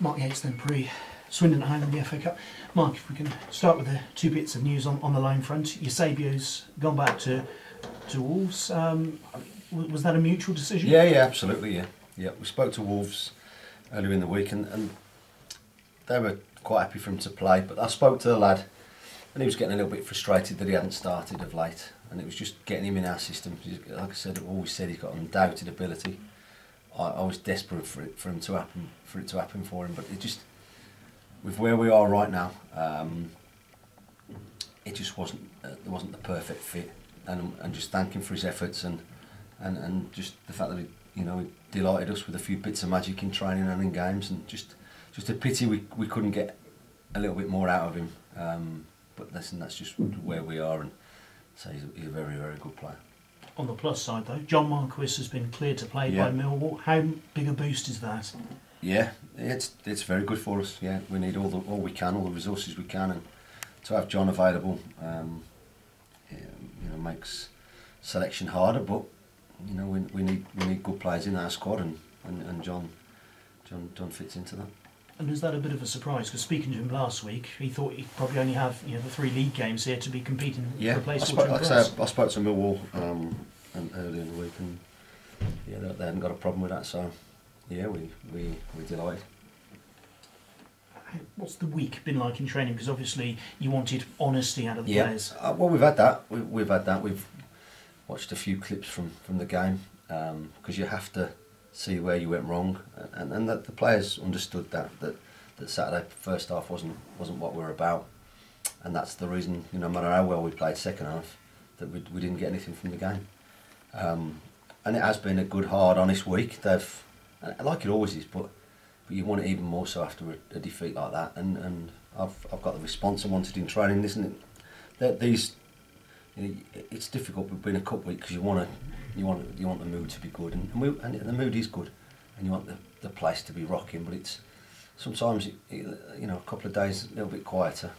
Mark Yates then Swindon at home in the FA Cup. Mark, if we can start with the two bits of news on the loan front. Eusebio's gone back to Wolves. Was that a mutual decision? Yeah, absolutely, yeah. We spoke to Wolves earlier in the week and they were quite happy for him to play, but I spoke to the lad and he was getting a little bit frustrated that he hadn't started of late, and it was just getting him in our system. Like I said, I've always said he's got undoubted ability. I was desperate for it to happen for him, but it just, with where we are right now, it just wasn't the perfect fit, and just thank him for his efforts and just the fact that he delighted us with a few bits of magic in training and in games, and just a pity we couldn't get a little bit more out of him. But listen, that's just where we are, and so he's a very, very good player. On the plus side though, John Marquis has been cleared to play by Millwall. How big a boost is that? Yeah, it's very good for us. Yeah, we need all the resources we can, and to have John available, makes selection harder. But we need good players in our squad, and John fits into that. And was that a bit of a surprise? Because speaking to him last week, he thought he'd probably only have the 3 league games here to be competing for a place. I spoke to Millwall earlier in the week, and they hadn't got a problem with that. So we're delighted. What's the week been like in training? Because obviously you wanted honesty out of the players. Well, we've had that. We've had that. We've watched a few clips from the game, because you have to see where you went wrong, and that the players understood that Saturday first half wasn't what we were about, and that's the reason, no matter how well we played second half, that we didn't get anything from the game. And it has been a good, hard, honest week. They've, like it always is, but you want it even more so after a defeat like that. And I've got the response I wanted in training, isn't it? It's difficult being a cup week because you want the mood to be good, and the mood is good, and you want the place to be rocking. But it's sometimes a couple of days a little bit quieter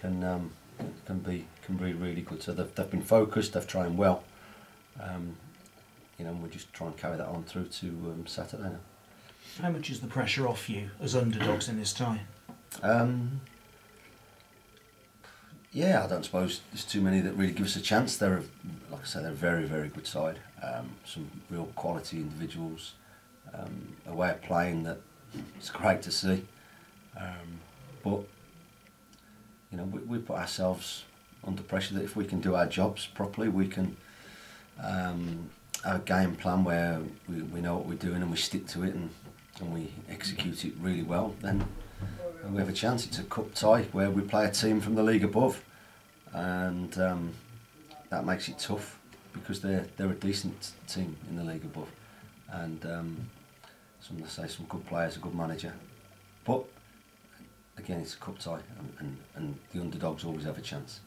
can be really good. So they've been focused, they've trained well, and we'll just try and carry that on through to Saturday now. How much is the pressure off you as underdogs in this tie? I don't suppose there's too many that really give us a chance. Like I say, they're a very, very good side. Some real quality individuals, a way of playing that it's great to see. But we put ourselves under pressure that if we can do our jobs properly, we can have a game plan where we know what we're doing and we stick to it and we execute it really well. Then we have a chance. It's a cup tie where we play a team from the league above, and that makes it tough because they're a decent team in the league above, and some good players, a good manager. But again, it's a cup tie, and the underdogs always have a chance,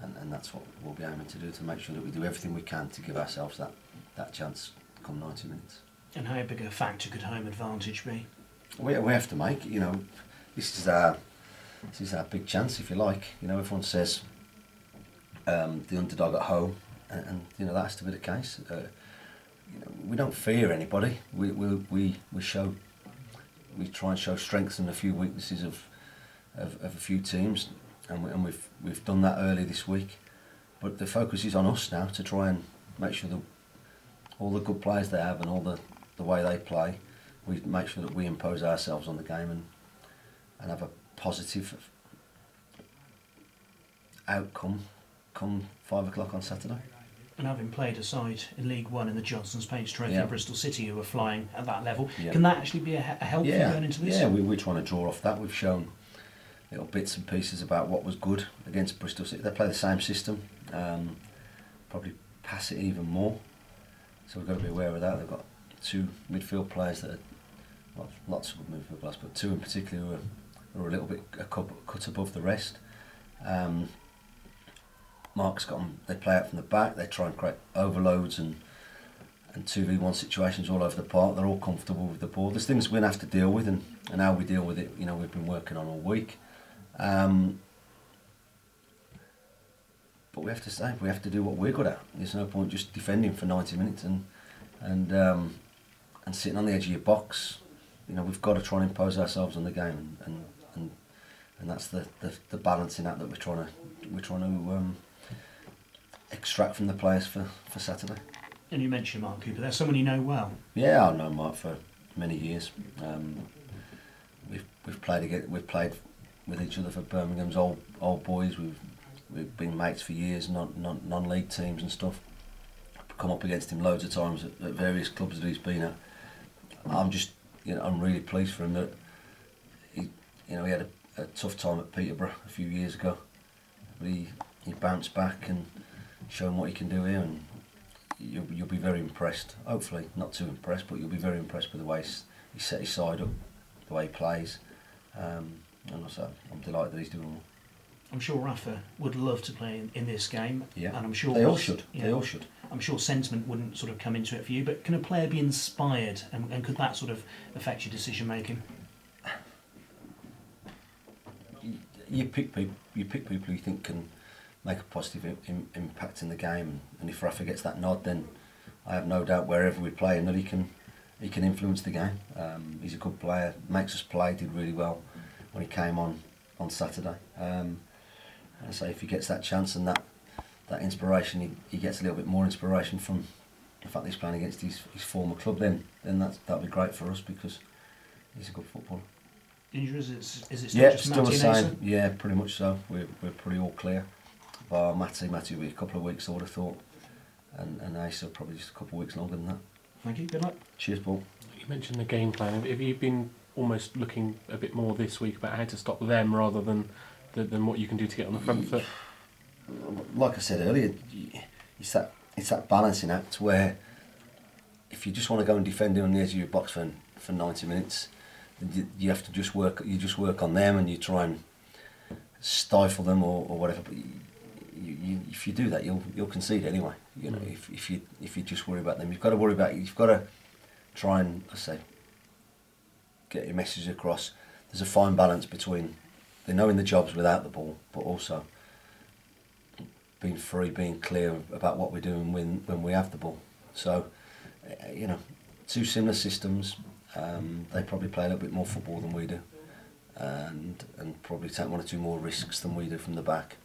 and that's what we'll be aiming to do, to make sure that we do everything we can to give ourselves that chance come 90 minutes. And how big a factor could home advantage be? We have to make, this is our big chance, if you like. Everyone says the underdog at home, and that has to be the case. We don't fear anybody. We try and show strengths and a few weaknesses of a few teams, and we've done that early this week. But the focus is on us now to try and make sure that all the good players they have and all the way they play, we make sure that we impose ourselves on the game and have a positive outcome come 5 o'clock on Saturday. And having played a side in League One in the Johnson's Paints Trophy in Bristol City who are flying at that level, can that actually be a help for going into this? Yeah, we're trying to draw off that. We've shown little bits and pieces about what was good against Bristol City. They play the same system, probably pass it even more. So we've got to be aware of that. They've got 2 midfield players that are, lots of good midfield players, but 2 in particular who are a little bit cut above the rest. Mark's got them, they play out from the back, they try and create overloads and 2v1 situations all over the park. They're all comfortable with the ball. There's things we're going to have to deal with, and how we deal with it, we've been working on all week. But we have to do what we're good at. There's no point just defending for 90 minutes and sitting on the edge of your box. we've got to try and impose ourselves on the game, and that's the balancing act that we're trying to extract from the players for Saturday. And you mentioned Mark Cooper. There's someone you know well. Yeah, I've known Mark for many years. We've played with each other for Birmingham's old boys. We've been mates for years, non-league teams and stuff. I've come up against him loads of times at various clubs that he's been at. I'm really pleased for him that he had a tough time at Peterborough a few years ago, but he bounced back and shown what he can do here, and you'll be very impressed. Hopefully not too impressed, but you'll be very impressed with the way he set his side up, the way he plays, and also I'm delighted that he's doing well. I'm sure Rafa would love to play in this game, yeah, and I'm sure they all should. They all should. I'm sure sentiment wouldn't sort of come into it for you, but can a player be inspired, and could that sort of affect your decision making? You pick people you think can make a positive impact in the game, and if Rafa gets that nod, then I have no doubt wherever we play him that he can influence the game. He's a good player, makes us play, did really well when he came on Saturday. And so if he gets that chance and that inspiration, he gets a little bit more inspiration from the fact that he's playing against his former club, then that'll be great for us because he's a good footballer. Injuries, is it still just still Matty the and same. Asa? Yeah, pretty much so. We're pretty all clear. Bar Matty will be a couple of weeks, I would have thought, and Asa probably just a couple of weeks longer than that. Thank you. Good luck. Cheers, Paul. You mentioned the game plan. Have you been almost looking a bit more this week about how to stop them rather than what you can do to get on the front foot? Like I said earlier, it's that balancing act where if you just want to go and defend it on the edge of your box for 90 minutes, you have to just work. You just work on them and you try and stifle them or whatever. But if you do that, you'll concede anyway. If you just worry about them, you've got to try and, I say, get your message across. There's a fine balance between they knowing the jobs without the ball, but also being free, being clear about what we're doing when we have the ball. So, two similar systems. They probably play a little bit more football than we do, and probably take one or two more risks than we do from the back.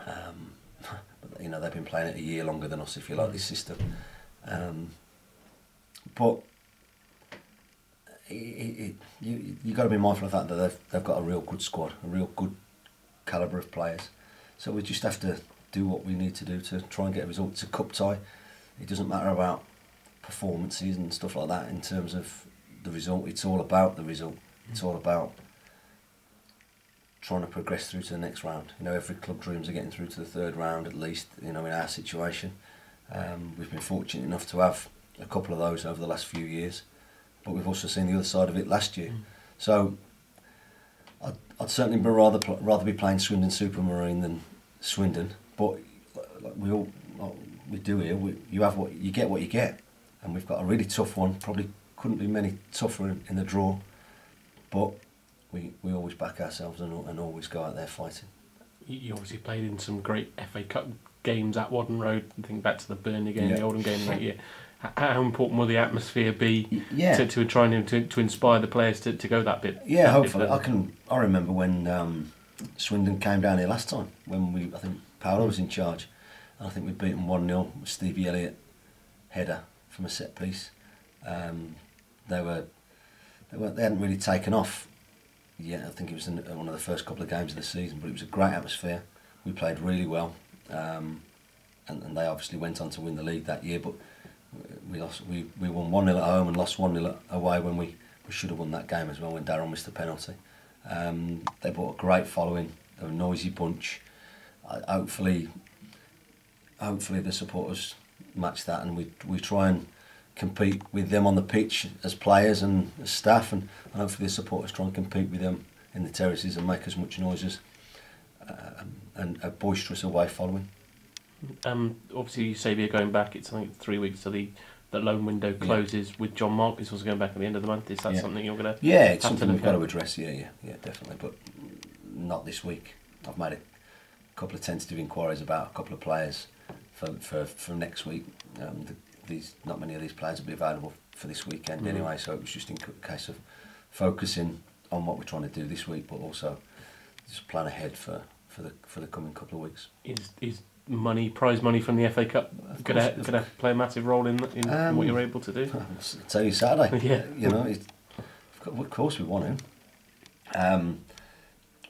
But they've been playing it a year longer than us, if you like, this system. But you've got to be mindful of the fact that they've got a real good squad, a real good calibre of players. So we just have to do what we need to do to try and get a result. It's a cup tie. It doesn't matter about performances and stuff like that in terms of the result. It's all about the result. It's all about trying to progress through to the next round. Every club dreams of getting through to the third round at least. In our situation, we've been fortunate enough to have a couple of those over the last few years, but we've also seen the other side of it last year. So I'd certainly rather be playing Swindon Supermarine than Swindon. But like we do here. You get what you get, and we've got a really tough one. Probably couldn't be many tougher in the draw, but we always back ourselves and always go out there fighting. You obviously played in some great FA Cup games at Wadden Road. Think back to the Burnley game, the Oldham game that year. How important will the atmosphere be to try and to inspire the players to go that bit? Yeah, hopefully. I remember when Swindon came down here last time, when I think Paolo was in charge, and I think we'd beaten 1-0 with Stevie Elliott header from a set piece. They hadn't really taken off yet. I think it was one of the first couple of games of the season, but it was a great atmosphere. We played really well, and they obviously went on to win the league that year, but we won 1-0 at home and lost 1-0 away when we should have won that game as well when Darryl missed the penalty. They brought a great following. They're a noisy bunch. Hopefully the supporters match that, and we try and compete with them on the pitch as players and as staff, and hopefully the supporters try and compete with them in the terraces and make as much noise as and a boisterous away following. Obviously you say you're going back, it's I think 3 weeks till the loan window closes, with John Marcus also going back at the end of the month. Is that something you're going to it's something we've got to address, yeah, definitely, but not this week. I've made a couple of tentative inquiries about a couple of players for next week. Not many of these players will be available for this weekend anyway. So it was just in case of focusing on what we're trying to do this week, but also just plan ahead for the coming couple of weeks. Is prize money from the FA Cup going to play a massive role in what you're able to do? I'll tell you Saturday. Yeah. You know, of course we want to.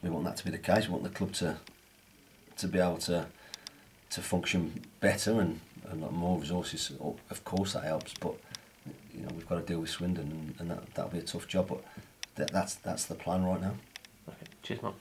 We want that to be the case. We want the club to be able to function better and more resources. Of course that helps, but you know, we've got to deal with Swindon, and that'll be a tough job. But that's the plan right now. Okay. Cheers, Mark.